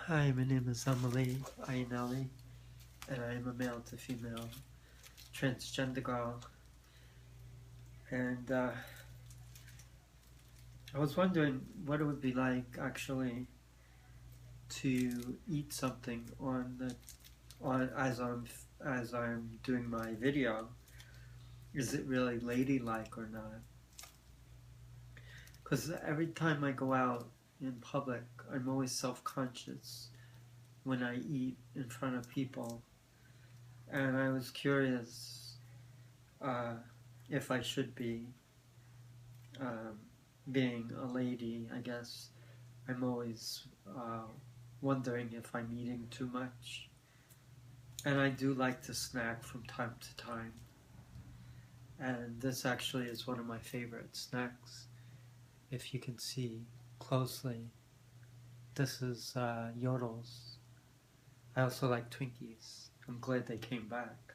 Hi, my name is Iannielli, and I am a male to female transgender girl. And I was wondering what it would be like actually to eat something on as I'm doing my video. Is it really ladylike or not? Because every time I go out in public, I'm always self-conscious when I eat in front of people, and I was curious uh, if I should be um, being a lady. I guess I'm always wondering if I'm eating too much. And I do like to snack from time to time. And this actually is one of my favorite snacks. If you can see closely, this is yodels. I also like Twinkies. I'm glad they came back.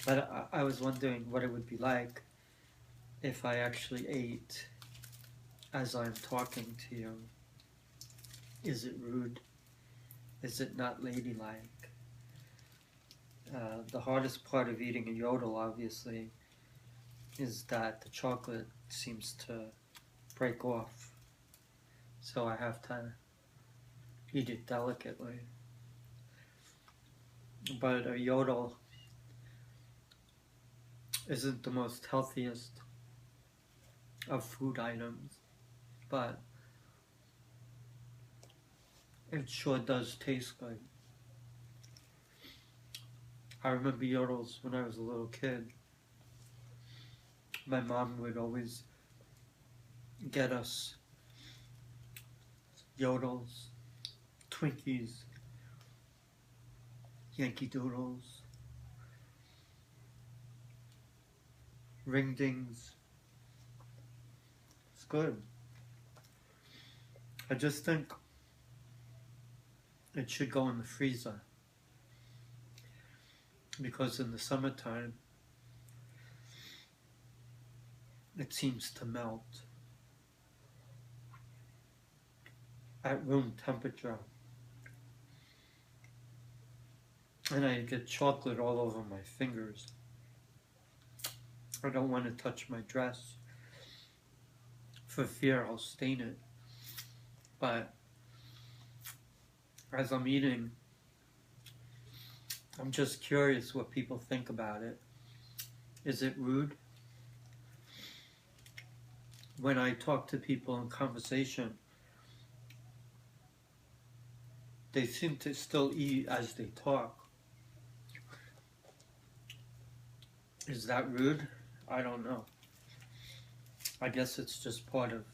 But I was wondering what it would be like if I actually ate as I'm talking to you. Is it rude? Is it not ladylike? The hardest part of eating a yodel, obviously, is that the chocolate seems to break off. So I have to eat it delicately. But a yodel isn't the most healthiest of food items, but it sure does taste good. I remember yodels when I was a little kid. My mom would always get us yodels, Twinkies, Yankee Doodles, ring dings. It's good. I just think it should go in the freezer because in the summertime it seems to melt at room temperature, and I get chocolate all over my fingers. I don't want to touch my dress for fear I'll stain it. But as I'm eating, I'm just curious what people think about it. Is it rude? When I talk to people in conversation, they seem to still eat as they talk. Is that rude? I don't know. I guess it's just part of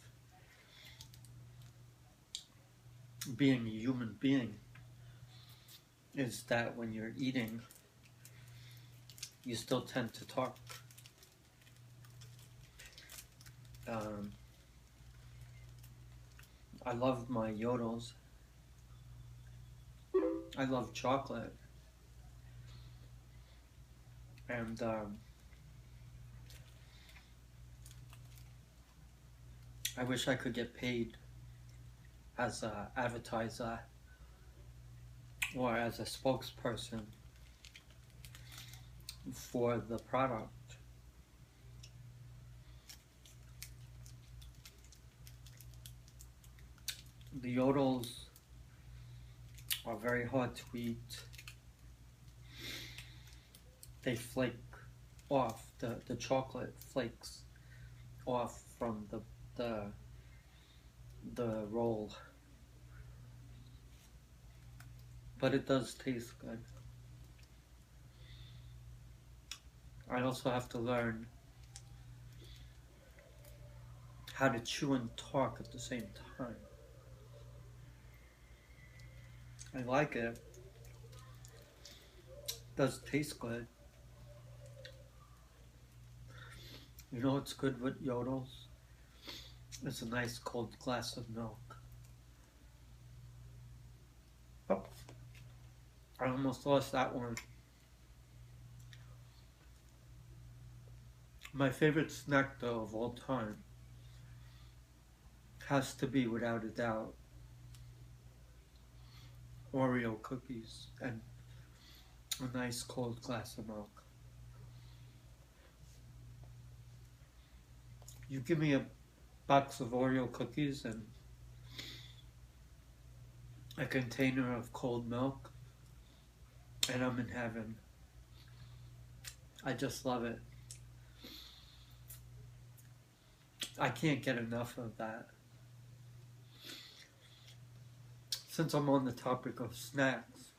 being a human being, is that when you're eating, you still tend to talk. I love my yodels. I love chocolate. And I wish I could get paid as an advertiser or as a spokesperson for the product. The yodels are very hard to eat. They flake off, the chocolate flakes off from the roll. But it does taste good. I also have to learn how to chew and talk at the same time. I like it. It does taste good. You know what's good with yodels? It's a nice cold glass of milk. Oh, I almost lost that one. My favorite snack, though, of all time has to be, without a doubt, Oreo cookies and a nice cold glass of milk. You give me a box of Oreo cookies and a container of cold milk, and I'm in heaven. I just love it. I can't get enough of that. Since I'm on the topic of snacks,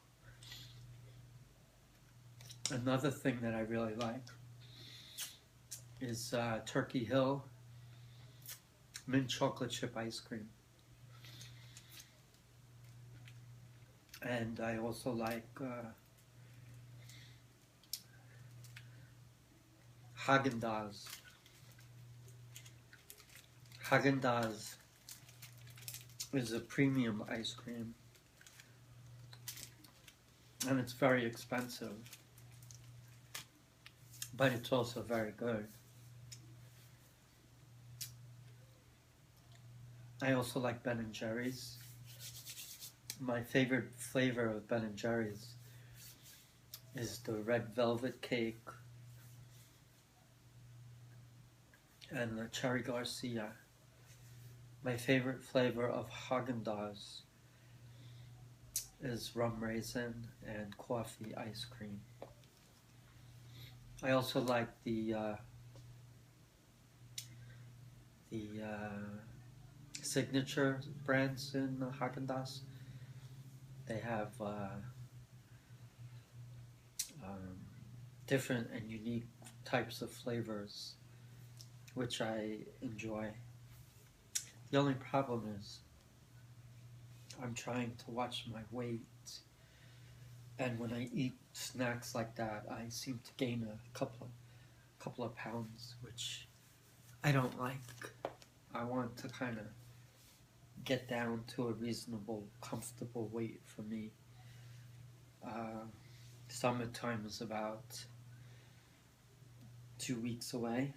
another thing that I really like is Turkey Hill mint chocolate chip ice cream. And I also like Haagen-Dazs. Haagen-Dazs is a premium ice cream, and it's very expensive, but it's also very good. I also like Ben & Jerry's. My favorite flavor of Ben & Jerry's is the red velvet cake and the cherry Garcia. My favorite flavor of Haagen-Dazs is rum raisin and coffee ice cream. I also like the signature brands in Haagen-Dazs. They have different and unique types of flavors, which I enjoy. The only problem is I'm trying to watch my weight, and when I eat snacks like that, I seem to gain a couple of pounds, which I don't like. I want to kind of get down to a reasonable, comfortable weight for me. Summertime is about 2 weeks away,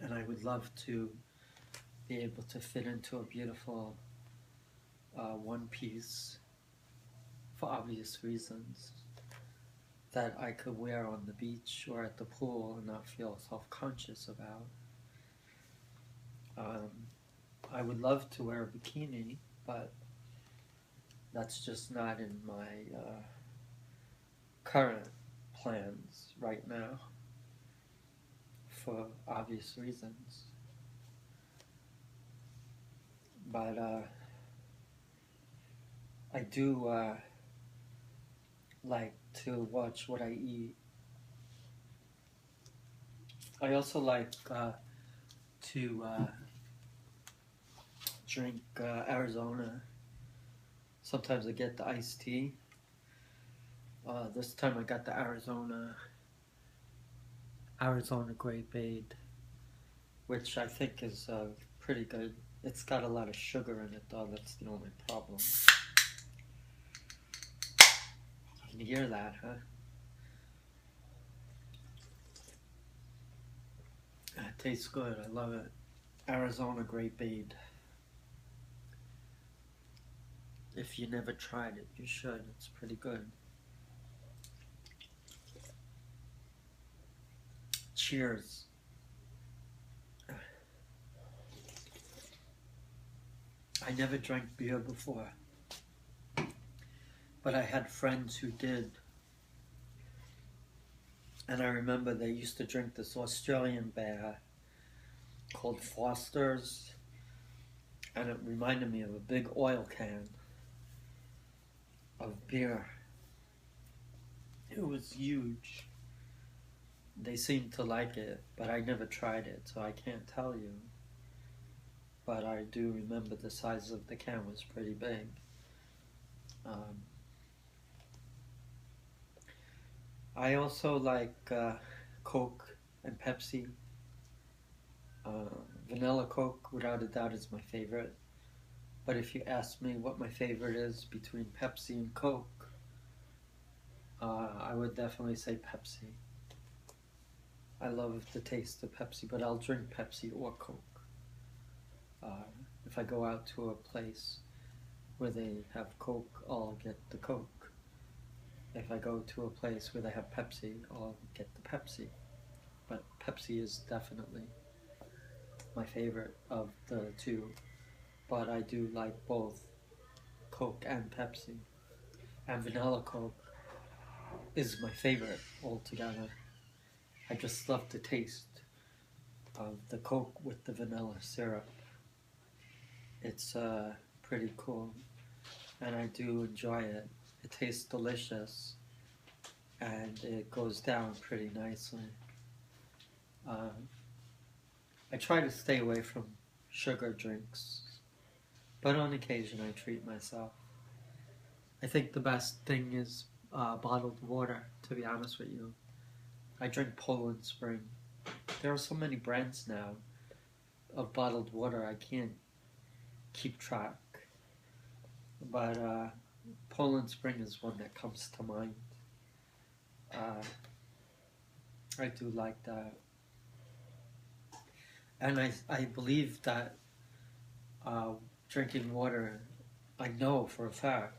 and I would love to be able to fit into a beautiful one piece for obvious reasons that I could wear on the beach or at the pool and not feel self-conscious about. I would love to wear a bikini, but that's just not in my current plans right now for obvious reasons. But I do like to watch what I eat. I also like to drink Arizona. Sometimes I get the iced tea. This time I got the Arizona grapeade, which I think is pretty good. It's got a lot of sugar in it though, that's the only problem. You can hear that, huh? It tastes good, I love it. Arizona grapeade. If you never tried it, you should. It's pretty good. Cheers. I never drank beer before, but I had friends who did. And I remember they used to drink this Australian beer called Foster's, and it reminded me of a big oil can of beer. It was huge. They seemed to like it, but I never tried it, so I can't tell you. But I do remember the size of the can was pretty big. I also like Coke and Pepsi. Vanilla Coke, without a doubt, is my favorite. But if you ask me what my favorite is between Pepsi and Coke, I would definitely say Pepsi. I love the taste of Pepsi, but I'll drink Pepsi or Coke. If I go out to a place where they have Coke, I'll get the Coke. If I go to a place where they have Pepsi, I'll get the Pepsi. But Pepsi is definitely my favorite of the two. But I do like both Coke and Pepsi. And vanilla Coke is my favorite altogether. I just love the taste of the Coke with the vanilla syrup. It's pretty cool, and I do enjoy it. It tastes delicious, and it goes down pretty nicely. I try to stay away from sugar drinks, but on occasion I treat myself. I think the best thing is bottled water, to be honest with you. I drink Poland Spring. There are so many brands now of bottled water, I can't keep track. But Poland Spring is one that comes to mind. I do like that. And I believe that drinking water, I know for a fact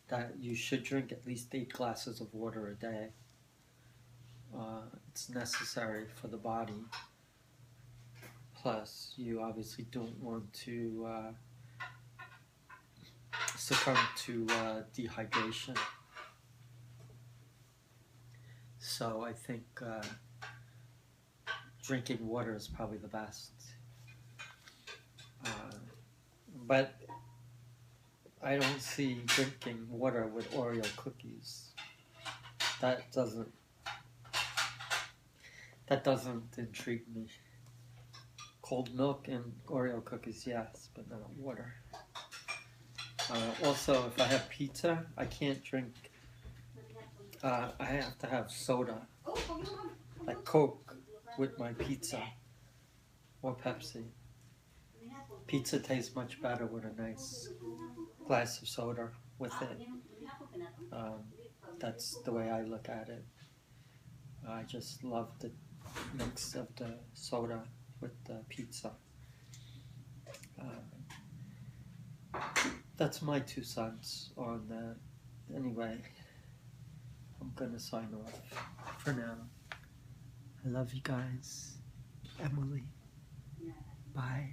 that you should drink at least 8 glasses of water a day. It's necessary for the body. Plus, you obviously don't want to succumb to dehydration. So I think drinking water is probably the best. But I don't see drinking water with Oreo cookies. That doesn't intrigue me. Cold milk and Oreo cookies, yes, but not water. Also, if I have pizza, I can't drink. I have to have soda, like Coke, with my pizza, or Pepsi. Pizza tastes much better with a nice glass of soda with it. That's the way I look at it. I just love the mix of the soda with the pizza. That's my 2 cents on that. Anyway, I'm gonna sign off for now. I love you guys. Emily. Bye.